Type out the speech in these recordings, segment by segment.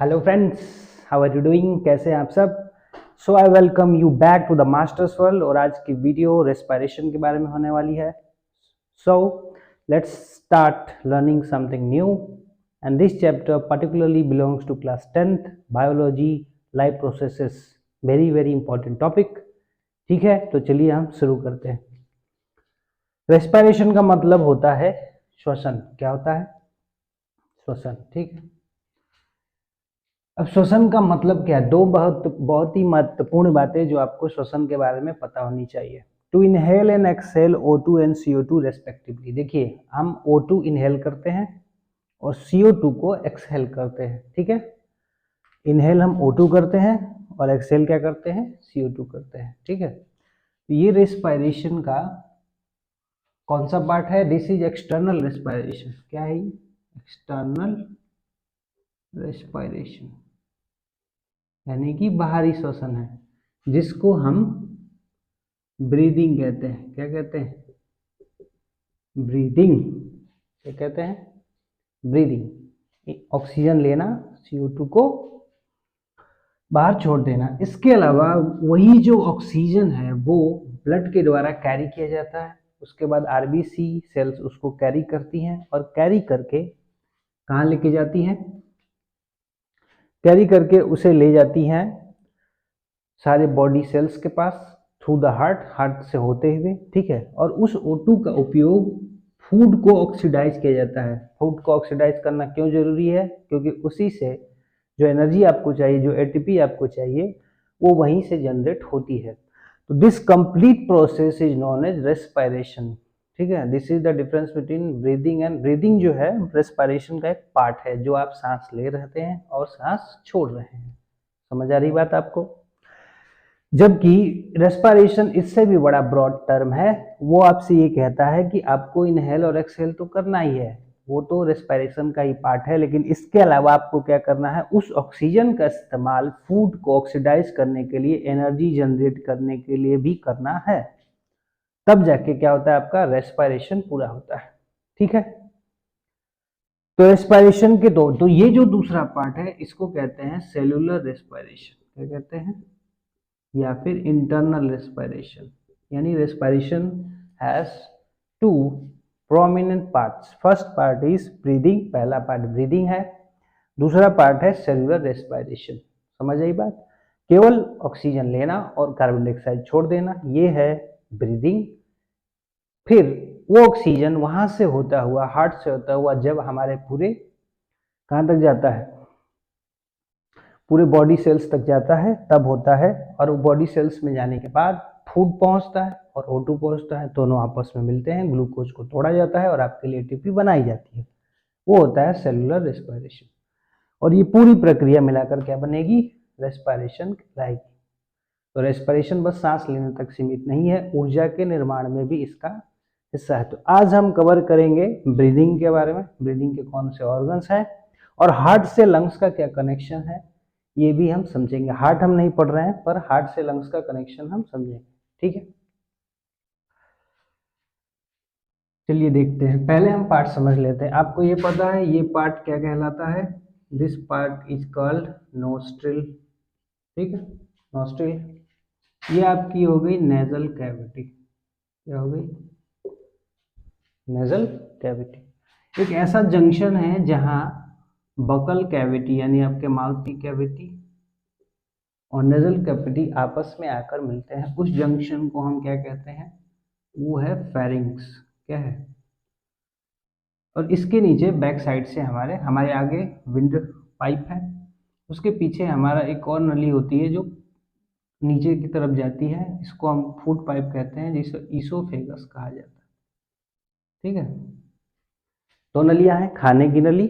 Hello friends, how are you doing? कैसे हैं आप सब? So I welcome you back to the masters world. और आज की वीडियो रेस्पिरेशन के बारे में होने वाली है। So let's start learning something new and this chapter particularly belongs to class 10th biology, life processes. Very very important topic. ठीक है, तो चलिए हम शुरू करते हैं। रेस्पिरेशन का मतलब होता है श्वसन। क्या होता है? श्वसन। ठीक है। अब श्वसन का मतलब क्या है? दो बहुत ही महत्वपूर्ण बातें जो आपको श्वसन के बारे में पता होनी चाहिए। To inhale and exhale O2 and CO2 respectively. देखिए, हम O2 इनहेल करते हैं और CO2 को एक्सहेल करते हैं। ठीक है, इनहेल हम O2 करते हैं और एक्सहेल क्या करते हैं? CO2 करते हैं। ठीक है, तो ये रेस्पिरेशन का कौन सा पार्ट है? This is external respiration. क्या है ये? एक्सटर्नल रेस्पिरेशन, यानी कि बाहरी श्वसन है, जिसको हम ब्रीदिंग कहते हैं। क्या कहते हैं? ब्रीदिंग। क्या कहते हैं? ब्रीदिंग। ऑक्सीजन लेना, CO2 को बाहर छोड़ देना। इसके अलावा वही जो ऑक्सीजन है वो ब्लड के द्वारा कैरी किया जाता है। उसके बाद RBC सेल्स उसको कैरी करती हैं और कैरी करके कहाँ लेके जाती हैं? कैरी करके उसे ले जाती हैं सारे बॉडी सेल्स के पास थ्रू द हार्ट से होते हुए। ठीक है, और उस O2 का उपयोग फूड को ऑक्सीडाइज किया जाता है। फूड को ऑक्सीडाइज करना क्यों जरूरी है? क्योंकि उसी से जो एनर्जी आपको चाहिए, जो ATP आपको चाहिए, वो वहीं से जनरेट होती है। तो this complete process is known as respiration. ठीक है, this is the difference between breathing and breathing जो है रेस्पिरेशन का एक पार्ट है, जो आप सांस ले रहे हैं और सांस छोड़ रहे हैं। समझ आ रही बात आपको? जबकि रेस्पिरेशन इससे भी बड़ा ब्रॉड टर्म है। वो आपसे ये कहता है कि आपको इनहेल और एक्सहेल तो करना ही है, वो तो रेस्पिरेशन का ही पार्ट है, लेकिन इसके अलावा आपको क्या करना है? उस ऑक्सीजन का इस्तेमाल फूड को ऑक्सीडाइज करने के लिए, एनर्जी जनरेट करने के लिए भी करना है। तब जाके क्या होता है? आपका रेस्पिरेशन पूरा होता है। ठीक है, तो रेस्पिरेशन के दो, तो ये जो दूसरा पार्ट है इसको कहते हैं सेलुलर रेस्पिरेशन। क्या कहते हैं? या फिर इंटरनल रेस्पिरेशन। यानी respiration has to prominent parts. First part is breathing, पहला पार्ट ब्रीदिंग है, दूसरा पार्ट है सेलुलर रेस्पिरेशन। समझ आई बात? केवल ऑक्सीजन लेना और कार्बन डाइऑक्साइड छोड़ देना, ये है ब्रीदिंग। फिर वो ऑक्सीजन वहां से होता हुआ, हार्ट से होता हुआ, जब हमारे पूरे कहां तक जाता है? पूरे बॉडी सेल्स तक जाता है, तब होता है। और बॉडी सेल्स में जाने के बाद फूड पहुंचता है और O2 पहुंचता है, दोनों आपस में मिलते हैं, ग्लूकोज को तोड़ा जाता है और आपके लिए ATP बनाई जाती है। वो होता है सेलुलर रेस्पिरेशन। और ये पूरी प्रक्रिया मिलाकर क्या बनेगी? रेस्पिरेशन कहलाएगी। तो रेस्पिरेशन बस सांस लेने तक सीमित नहीं है, ऊर्जा के निर्माण में भी इसका हिस्सा है। तो आज हम कवर करेंगे ब्रीदिंग के बारे में, ब्रीदिंग के कौन से ऑर्गन्स हैं और हार्ट से लंग्स का क्या कनेक्शन है, ये भी हम समझेंगे। हार्ट हम नहीं पढ़ रहे हैं, पर हार्ट से लंग्स का कनेक्शन हम समझेंगे। ठीक है, चलिए देखते हैं। पहले हम पार्ट समझ लेते हैं। आपको ये पता है ये पार्ट क्या कहलाता है? This part is called nostril. ठीक है, नोस्ट्रिल। ये आपकी हो गई नेजल कैविटी। क्या हो गई? नेजल कैविटी एक ऐसा जंक्शन है जहां बकल कैविटी यानी आपके माउथ की कैविटी और नेजल कैविटी आपस में आकर मिलते हैं। उस जंक्शन को हम क्या कहते हैं? वो है फेरिंग्स। क्या है? और इसके नीचे बैक साइड से हमारे हमारे आगे विंड पाइप है, उसके पीछे हमारा एक और नली होती है जो नीचे की तरफ जाती है, इसको हम फूड पाइप कहते हैं, जिसे ईसोफेगस कहा जाता है। ठीक है, दो नलियां हैं, खाने की नली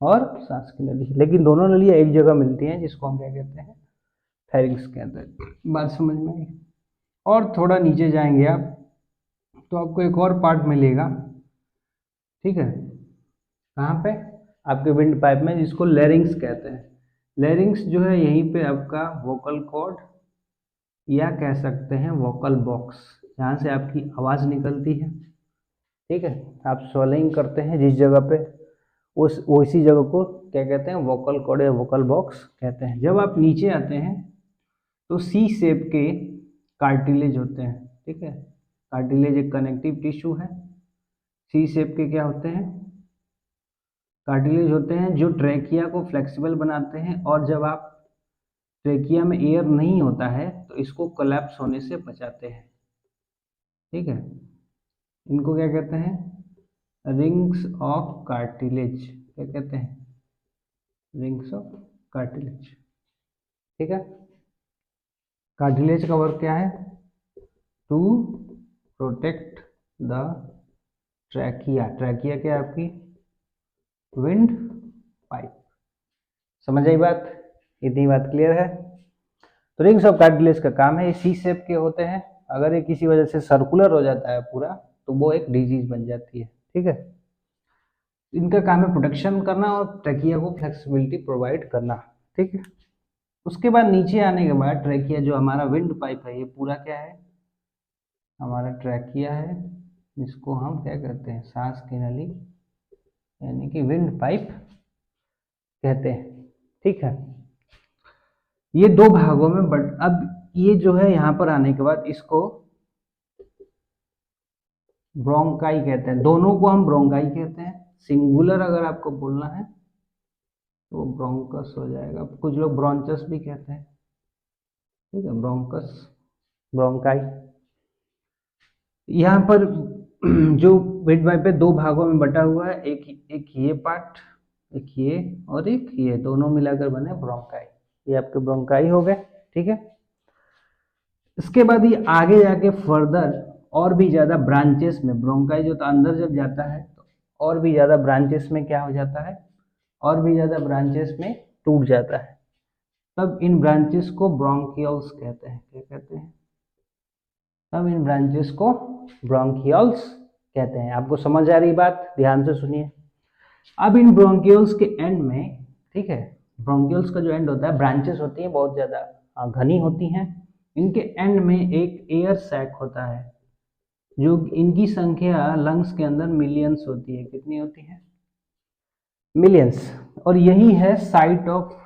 और सांस की नली, लेकिन दोनों नलियां एक जगह मिलती हैं, जिसको हम क्या कहते हैं? फेरिंग्स कहते हैं। बात समझ में आई? और थोड़ा नीचे जाएंगे आप तो आपको एक और पार्ट मिलेगा। ठीक है, कहाँ पे? आपके विंड पाइप में, जिसको लैरिंग्स कहते हैं। लैरिंग्स जो है यहीं पे आपका वोकल कॉर्ड या कह सकते हैं वोकल बॉक्स, जहाँ से आपकी आवाज़ निकलती है। ठीक है, आप स्वेलिंग करते हैं जिस जगह पे, उसी जगह को क्या कहते हैं, वोकल कॉर्ड या वोकल बॉक्स कहते हैं। जब आप नीचे आते हैं तो सी शेप के कार्टिलेज होते हैं, ठीक है। कार्टिलेज एक कनेक्टिव टिश्यू है। सी शेप के क्या होते हैं, कार्टिलेज होते हैं जो ट्रेकिया को फ्लेक्सिबल बनाते हैं, और जब आप ट्रेकिया में एयर नहीं होता है तो इसको कोलैप्स होने से बचाते हैं, ठीक है। इनको क्या कहते हैं, रिंग्स ऑफ कार्टिलेज, क्या कहते हैं, रिंग्स ऑफ कार्टिलेज, ठीक है। कार्टिलेज का वर्क क्या है, to protect the trachea. Trachea क्या है आपकी, विंड पाइप। समझ आई बात, इतनी बात क्लियर है। तो रिंग्स ऑफ कार्टिलेज का काम है, ये सी शेप के होते हैं। अगर ये किसी वजह से सर्कुलर हो जाता है पूरा तो वो एक डिजीज बन जाती है, ठीक है। इनका काम है प्रोटेक्शन करना और ट्रैकिया को फ्लेक्सिबिलिटी प्रोवाइड करना, ठीक है। उसके बाद नीचे आने के बाद ट्रैकिया जो हमारा विंड पाइप है, ये पूरा क्या है, हमारा ट्रैकिया है, जिसको हम क्या कहते हैं, सांस की नली, यानी कि विंड पाइप कहते हैं, ठीक है। ये दो भागों में बट अब ये जो है यहाँ पर आने के बाद इसको ब्रोंकाई कहते हैं। दोनों को हम ब्रोंकाई कहते हैं। सिंगुलर अगर आपको बोलना है तो ब्रोंकस हो जाएगा, कुछ लोग ब्रोंचस भी कहते हैं, ठीक है। Bronchus, bronchi. यहाँ पर जो विंड पाइप है दो भागों में बटा हुआ है, एक ये पार्ट, एक ये और एक ये, दोनों मिलाकर बने ब्रोंकाई। ये आपके ब्रोंकाई हो गए, ठीक है। इसके बाद ये आगे जाके फर्दर और भी ज्यादा ब्रांचेस में, ब्रोंकाई जो तो अंदर जब जाता है तो और भी ज्यादा ब्रांचेस में क्या हो जाता है, और भी ज्यादा ब्रांचेस में टूट जाता है। तब इन ब्रांचेस को ब्रोंकियल्स कहते हैं, क्या कहते हैं, तब इन ब्रांचेस को ब्रोंकियल्स कहते हैं। आपको समझ आ रही बात, ध्यान से सुनिए। अब इन ब्रोंकियल्स के एंड में, ठीक है, ब्रोंकियल्स का जो एंड होता है, ब्रांचेस होती हैं बहुत ज्यादा घनी होती हैं, इनके एंड में एक एयर सैक होता है, जो इनकी संख्या लंग्स के अंदर मिलियंस होती है। कितनी होती है, मिलियंस। और यही है site of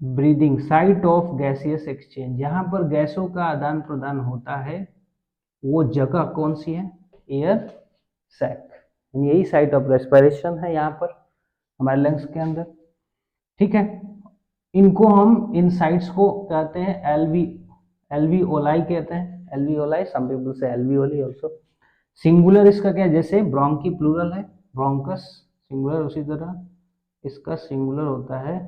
breathing, site of gaseous exchange. जहां पर गैसों का आदान प्रदान होता है वो जगह कौन सी है, एयर सैक। यही साइट ऑफ रेस्पिरेशन है यहाँ पर हमारे लंग्स के अंदर, ठीक है। इनको हम, इन साइट्स को कहते हैं एल्वियोलाई कहते हैं, एल्वियोलाई, सम पीपल से एल्वियोली आल्सो। सिंगुलर इसका क्या है, जैसे ब्रोंकी प्लूरल है, ब्रोंकस सिंगुलर, उसी तरह इसका सिंगुलर होता है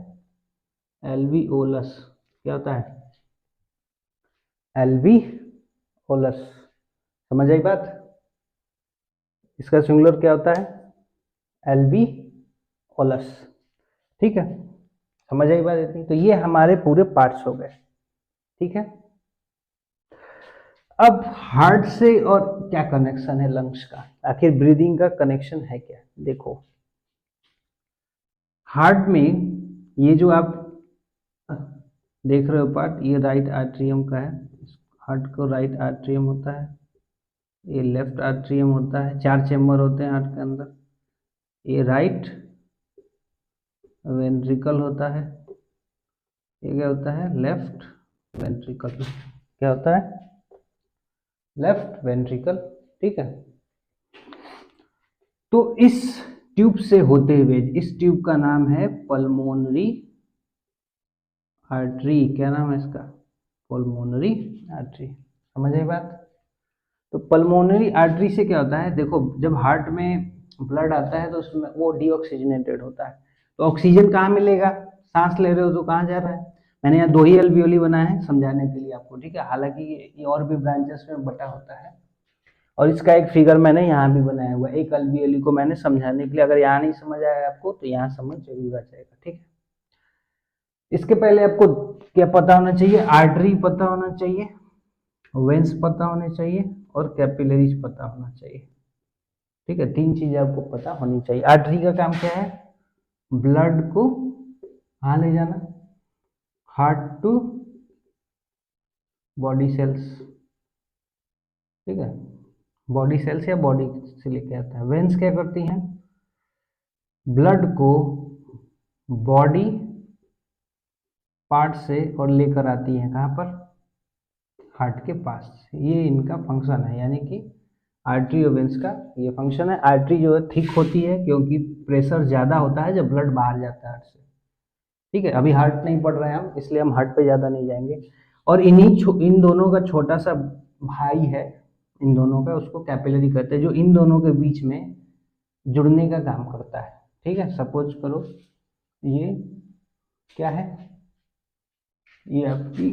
एल्वियोलस। क्या होता है, एल्वियोलस। समझ आई बात, इसका सिंगुलर क्या होता है, एल्वियोलस, ठीक है। समझ आई बात इतनी। तो ये हमारे पूरे पार्ट्स हो गए, ठीक है। अब हार्ट से और क्या कनेक्शन है लंग्स का, आखिर ब्रीदिंग का कनेक्शन है क्या, देखो। हार्ट में ये जो आप देख रहे हो पार्ट, ये राइट आर्ट्रियम का है, हार्ट को राइट आर्ट्रियम होता है, ये लेफ्ट आर्ट्रियम होता है, 4 चेम्बर होते हैं हार्ट के अंदर। ये राइट वेंट्रिकल होता है, ये क्या होता है, लेफ्ट वेंट्रिकल। क्या होता है, लेफ्ट वेंट्रिकल, ठीक है। तो इस ट्यूब से होते हुए, इस ट्यूब का नाम है पल्मोनरी आर्टरी। क्या नाम है इसका, पल्मोनरी आर्टरी। समझ आई बात। तो पल्मोनरी आर्टरी से क्या होता है, देखो जब हार्ट में ब्लड आता है तो उसमें वो डीऑक्सीजनेटेड होता है, तो ऑक्सीजन कहाँ मिलेगा, सांस ले रहे हो तो कहाँ जा रहा है। मैंने यहाँ 2 ही एल्वियोली बनाए हैं समझाने के लिए आपको, ठीक है। हालांकि ये और भी ब्रांचेस में बटा होता है, और इसका एक फिगर मैंने यहाँ भी बनाया हुआ है। एक एल्वियोली को मैंने समझाने के लिए, अगर यहाँ नहीं समझ आया आपको तो यहाँ समझ जरूर आ जाएगा, ठीक है। इसके पहले आपको क्या पता होना चाहिए, आर्टरी पता होना चाहिए, वेंस पता होने चाहिए, और कैपिलरीज पता होना चाहिए, ठीक है। 3 चीजें आपको पता होनी चाहिए। आर्टरी का काम क्या है, ब्लड को कहाँ ले जाना, हार्ट टू बॉडी सेल्स, ठीक है, बॉडी सेल्स या बॉडी से लेके आता है। वेंस क्या करती हैं, ब्लड को बॉडी पार्ट से और लेकर आती है कहाँ पर, हार्ट के पास। ये इनका फंक्शन है, यानी कि आर्टरी और वेंस का ये फंक्शन है। आर्टरी जो है थिक होती है क्योंकि प्रेशर ज़्यादा होता है जब ब्लड बाहर जाता है हार्ट से। ठीक है, अभी हार्ट नहीं पढ़ रहे हैं हम, इसलिए हम हार्ट पे ज़्यादा नहीं जाएंगे। और इन दोनों का छोटा सा भाई है, इन दोनों का, उसको कैपिलरी कहते हैं, जो इन दोनों के बीच में जुड़ने का काम करता है। ठीक है, सपोज करो ये क्या है, ये आपकी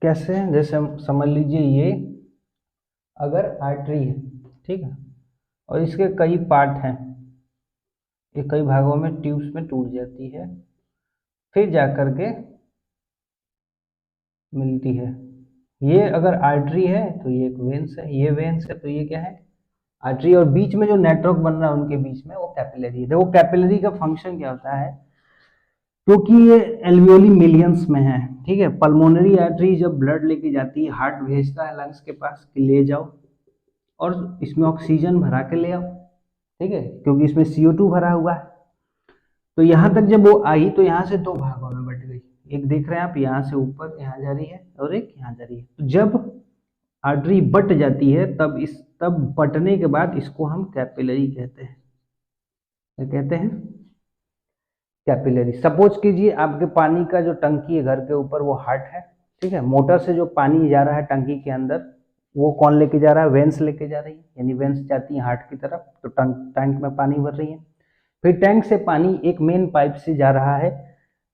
कैसे है, जैसे समझ लीजिए ये अगर आर्टरी है, ठीक है, और इसके कई पार्ट हैं, ये कई भागों में ट्यूब्स में टूट जाती है, फिर जाकर के मिलती है। ये अगर आर्टरी है तो ये एक वेन्स है, ये वेन्स है तो ये क्या है, आर्टरी। और बीच में जो नेटवर्क बन रहा है उनके बीच में वो कैपिलरी है। देखो कैपिलरी का फंक्शन क्या होता है, क्योंकि ये एल्वियोली मिलियंस में है, ठीक है। पल्मोनरी आर्टरी जब ब्लड लेके जाती है, हार्ट भेजता है लंग्स के पास कि ले जाओ और इसमें ऑक्सीजन भरा के ले आओ, ठीक है, क्योंकि इसमें CO2 भरा हुआ है। तो यहाँ तक जब वो आई तो यहाँ से दो भागों में बट गई, एक देख रहे हैं आप, यहाँ से ऊपर यहाँ जा रही है और एक यहाँ जा रही है। तो जब आर्टरी बट जाती है तब बटने के बाद इसको हम कैपिलरी कहते हैं। क्या कहते हैं, कैपिलरी। सपोज कीजिए आपके पानी का जो टंकी है घर के ऊपर वो हार्ट है, ठीक है। मोटर से जो पानी जा रहा है टंकी के अंदर वो कौन लेके जा रहा है, वेंस लेके जा रही है, यानी वेंस जाती है हार्ट की तरफ, तो टैंक में पानी भर रही है। फिर टैंक से पानी एक मेन पाइप से जा रहा है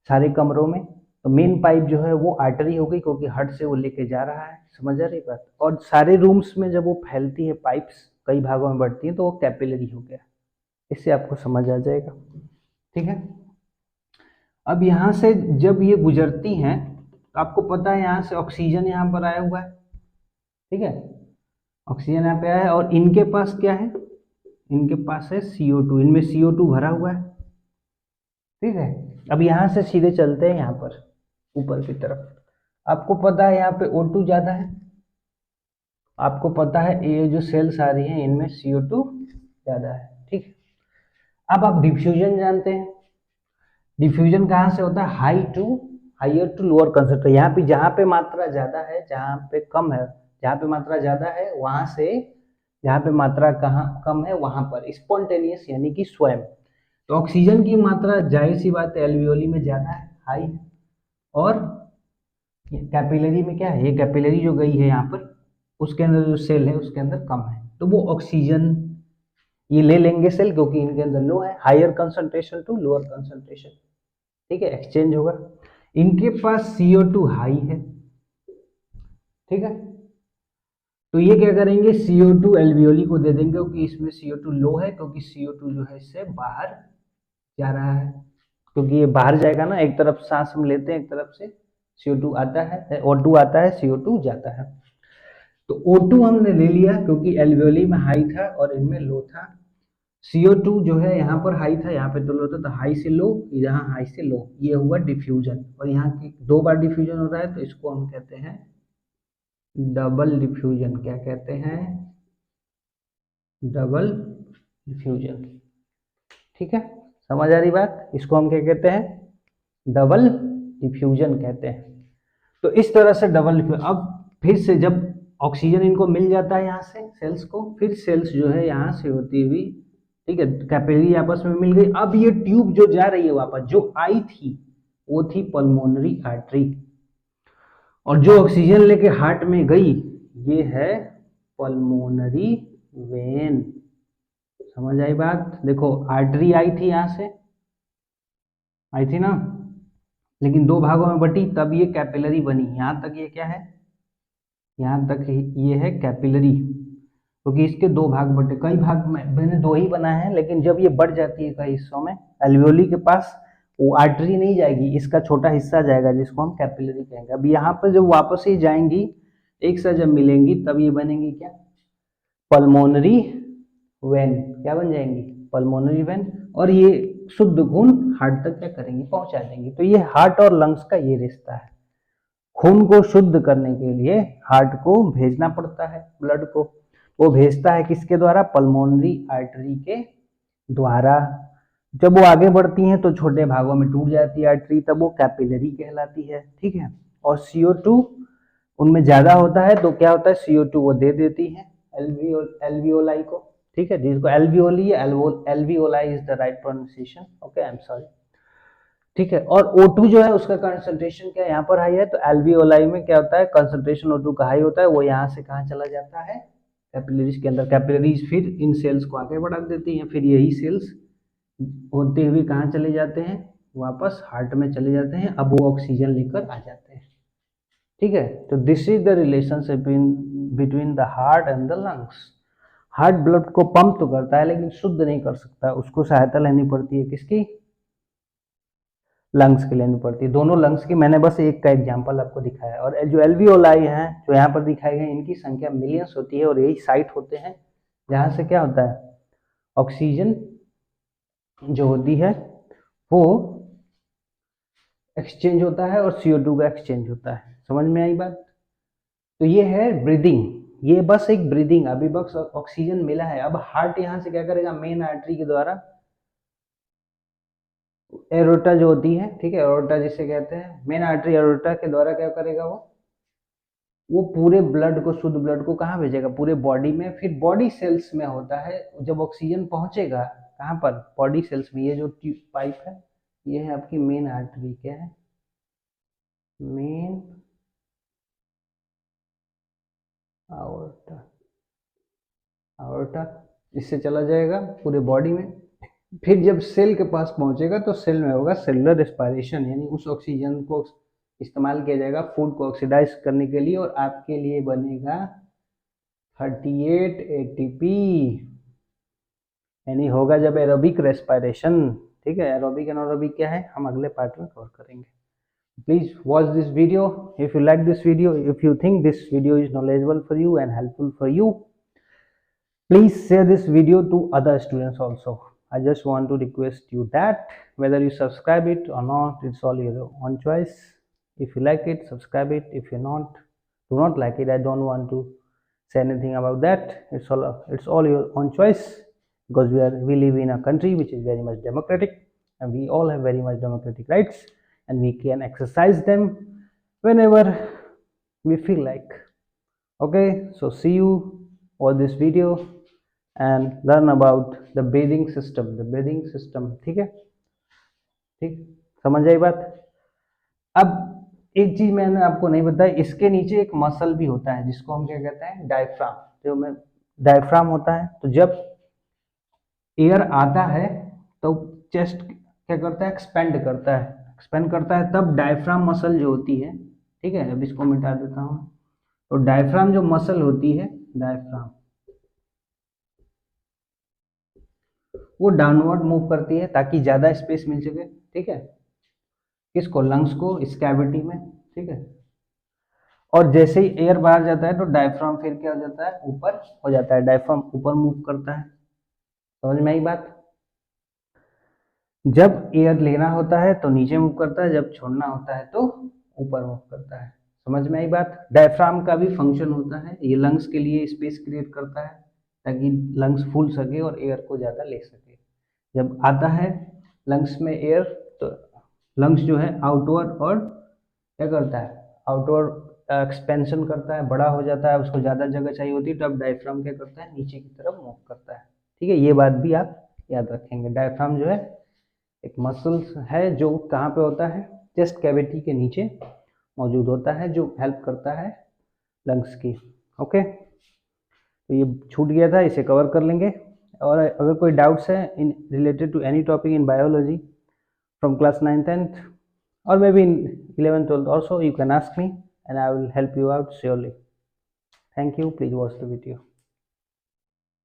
सारे कमरों में, तो मेन पाइप जो है वो आर्टरी हो गई क्योंकि हार्ट से वो लेके जा रहा है। समझ आ रही बात। और सारे रूम्स में जब वो फैलती है, पाइप्स कई भागों में बढ़ती है, तो वो कैपिलरी हो गया। इससे आपको समझ आ जाएगा, ठीक है। अब यहाँ से जब ये गुजरती हैं तो आपको पता है यहाँ से ऑक्सीजन यहाँ पर आया हुआ है, ठीक है, ऑक्सीजन यहाँ पे आया है। और इनके पास क्या है, इनके पास है CO2, इनमें CO2 भरा हुआ है, ठीक है। अब यहाँ से सीधे चलते हैं यहाँ पर ऊपर की तरफ। आपको पता है यहाँ पे O2 ज़्यादा है, आपको पता है ये जो सेल्स आ रही हैं इनमें CO2 ज़्यादा है, ठीक है। अब आप डिफ्यूजन जानते हैं, डिफ्यूजन कहाँ से होता है, हायर टू लोअर कंसंट्रेशन। यहाँ पे जहाँ पे मात्रा ज़्यादा है, जहाँ पे कम है, जहाँ पे मात्रा ज़्यादा है वहाँ से जहाँ पे मात्रा कहाँ कम है वहाँ पर स्पॉन्टेनियस यानी कि स्वयं। तो ऑक्सीजन की मात्रा जाहिर सी बात है एल्वियोली में ज़्यादा है, हाई है, और कैपिलरी में क्या है, ये कैपिलरी जो गई है यहाँ पर उसके अंदर जो सेल है उसके अंदर कम है, तो वो ऑक्सीजन ये ले लेंगे सेल क्योंकि इनके अंदर लो है, higher concentration to lower concentration, ठीक है, एक्सचेंज होगा। इनके पास CO2 हाई है, ठीक है, तो ये क्या करेंगे, CO2 एल्वियोली को दे देंगे क्योंकि इसमें CO2 लो है, क्योंकि CO2 जो है इससे बाहर जा रहा है, क्योंकि ये बाहर जाएगा ना, एक तरफ सांस हम लेते हैं एक तरफ से CO2 आता है, O2 आता है, CO2 जाता है। तो O2 हमने ले लिया क्योंकि एल्वियोली में हाई था और इनमें लो था। CO2 जो है यहाँ पर हाई था, यहाँ पे तो लो था, तो हाई से लो, यहाँ हाई से लो, ये हुआ डिफ्यूजन। और यहाँ की 2 बार डिफ्यूजन हो रहा है तो इसको हम कहते हैं डबल डिफ्यूजन। क्या कहते हैं, डबल डिफ्यूजन, ठीक है, समझ आ रही बात। इसको हम क्या कहते हैं, डबल डिफ्यूजन कहते हैं। तो इस तरह से डबल डिफ्यूजन। अब फिर से जब ऑक्सीजन इनको मिल जाता है यहाँ से सेल्स को, फिर सेल्स जो है यहाँ से होती हुई, ठीक है, कैपिलरी आपस में मिल गई। अब ये ट्यूब जो जा रही है वापस, जो आई थी वो थी पल्मोनरी आर्टरी, और जो ऑक्सीजन लेके हार्ट में गई ये है पल्मोनरी वेन। समझ आई बात। देखो आर्टरी आई थी यहाँ से, आई थी ना, लेकिन 2 भागों में बटी तब ये कैपिलरी बनी। यहाँ तक ये क्या है, यहाँ तक ये है कैपिलरी, क्योंकि इसके 2 भाग बटे, कई भाग में मैंने 2 ही बनाए हैं, लेकिन जब ये बढ़ जाती है कई हिस्सों में, एल्वियोली के पास वो आर्टरी नहीं जाएगी, इसका छोटा हिस्सा जाएगा जिसको हम कैपिलरी कहेंगे। अब यहाँ पर जब वापस ही जाएंगी एक साथ जब मिलेंगी तब ये बनेंगी क्या, पल्मोनरी वेन। क्या बन जाएंगी, पल्मोनरी वेन। और ये शुद्ध खून हार्ट तक क्या करेंगी, पहुंचा देंगी। तो ये हार्ट और लंग्स का ये रिश्ता है। खून को शुद्ध करने के लिए हार्ट को भेजना पड़ता है ब्लड को, वो भेजता है किसके द्वारा, पल्मोनरी आर्टरी के द्वारा। जब वो आगे बढ़ती हैं तो छोटे भागों में टूट जाती है आर्टरी, तब वो कैपिलरी कहलाती है, ठीक है। और CO2 उनमें ज्यादा होता है तो क्या होता है, CO2 वो दे देती है एल्वियोलाई को, ठीक है, जिसको alveoli alveoli is the right pronunciation, okay, I am sorry, ठीक है। और O2 जो है उसका कंसंट्रेशन क्या है, यहाँ पर हाई है, तो एल्वियोलाई में क्या होता है, कंसंट्रेशन O2 का हाई होता है, वो यहाँ से कहाँ चला जाता है, कैपिलरीज के अंदर। कैपिलरीज फिर इन सेल्स को आगे बढ़ा देती हैं, फिर यही सेल्स होते हुए कहाँ चले जाते हैं, वापस हार्ट में चले जाते हैं, अब वो ऑक्सीजन लेकर आ जाते हैं, ठीक है। तो this is the relationship between the heart and the lungs. Heart blood को पंप तो करता है लेकिन शुद्ध नहीं कर सकता, उसको सहायता लेनी पड़ती है किसकी, लंग्स की लेनी पड़ती है। दोनों लंग्स की मैंने बस एक का एग्जांपल आपको दिखाया। और जो एल्वियोलाई हैं जो यहाँ पर दिखाए गए, इनकी संख्या मिलियंस होती है, और यही साइट होते हैं जहाँ से क्या होता है, ऑक्सीजन जो होती है वो एक्सचेंज होता है और CO2 का एक्सचेंज होता है। समझ में आई बात। तो ये है ब्रीदिंग, ये बस एक ब्रीदिंग, अभी बस ऑक्सीजन मिला है। अब हार्ट यहाँ से क्या करेगा, मेन आर्टरी के द्वारा, एरोटा जो होती है, ठीक है, एरोटा जिसे कहते हैं, मेन आर्टरी एरोटा के द्वारा क्या करेगा, वो पूरे ब्लड को, शुद्ध ब्लड को कहाँ भेजेगा, पूरे बॉडी में। फिर बॉडी सेल्स में होता है, जब ऑक्सीजन पहुंचेगा कहाँ पर, बॉडी सेल्स में। ये जो पाइप है ये है आपकी मेन आर्टरी, क्या है, मेन आवर्टा, आवर्टा, इससे चला जाएगा पूरे बॉडी में। फिर जब सेल के पास पहुंचेगा तो सेल में होगा सेलुलर रेस्पिरेशन, यानी उस ऑक्सीजन को इस्तेमाल किया जाएगा फूड को ऑक्सीडाइज करने के लिए, और आपके लिए बनेगा 38 ATP, यानी होगा जब एरोबिक रेस्पिरेशन, ठीक है। एरोबिक एनारोबिक क्या है, हम अगले पार्ट में कवर करेंगे। Please watch this video. If you like this video, if you think this video is knowledgeable for you and helpful for you, please share this video to other students also. I just want to request you that whether you subscribe it or not, it's all your own choice. If you like it, subscribe it. If you do not like it, I don't want to say anything about that. It's all your own choice, because we live in a country which is very much democratic, and we all have very much democratic rights, and we can exercise them whenever we feel like. Okay, so see you on this video and learn about the breathing system, ठीक है, ठीक, समझ आई बात। अब एक चीज मैंने आपको नहीं बताई, इसके नीचे एक मसल भी होता है जिसको हम क्या कहते हैं, डायफ्राम। जो में डायफ्राम होता है, तो जब एयर आता है तो चेस्ट क्या करता है, एक्सपेंड करता है, तब डायफ्राम मसल जो होती है, ठीक है, अब इसको मिटा देता हूं। तो डायफ्राम जो मसल होती है, डायफ्राम वो डाउनवर्ड मूव करती है ताकि ज्यादा स्पेस मिल सके, ठीक है, किसको, लंग्स को, इस कैविटी में, ठीक है। और जैसे ही एयर बाहर जाता है तो डायफ्राम फिर क्या हो जाता है, ऊपर हो जाता है, डायफ्राम ऊपर मूव करता है। समझ में आई बात। जब एयर लेना होता है तो नीचे मूव करता है, जब छोड़ना होता है तो ऊपर मूव करता है। समझ में आई बात। डायफ्राम का भी फंक्शन होता है, ये लंग्स के लिए स्पेस क्रिएट करता है ताकि लंग्स फूल सके और एयर को ज़्यादा ले सके। जब आता है लंग्स में एयर, तो लंग्स जो है आउटवर्ड और क्या करता है, आउटवर्ड एक्सपेंशन करता है, बड़ा हो जाता है, उसको ज़्यादा जगह चाहिए होती है, तब डायफ्राम क्या करता है, नीचे की तरफ मूव करता है, ठीक है। ये बात भी आप याद रखेंगे। डायफ्राम जो है एक मसल्स है जो कहाँ पे होता है, चेस्ट कैविटी के नीचे मौजूद होता है, जो हेल्प करता है लंग्स की। ओके, तो ये छूट गया था, इसे कवर कर लेंगे। और अगर कोई डाउट्स है in related to any topic in biology from class 9th 10th or maybe in 11th 12th also, you can ask me and I will help you out surely. Thank you. Please watch the video.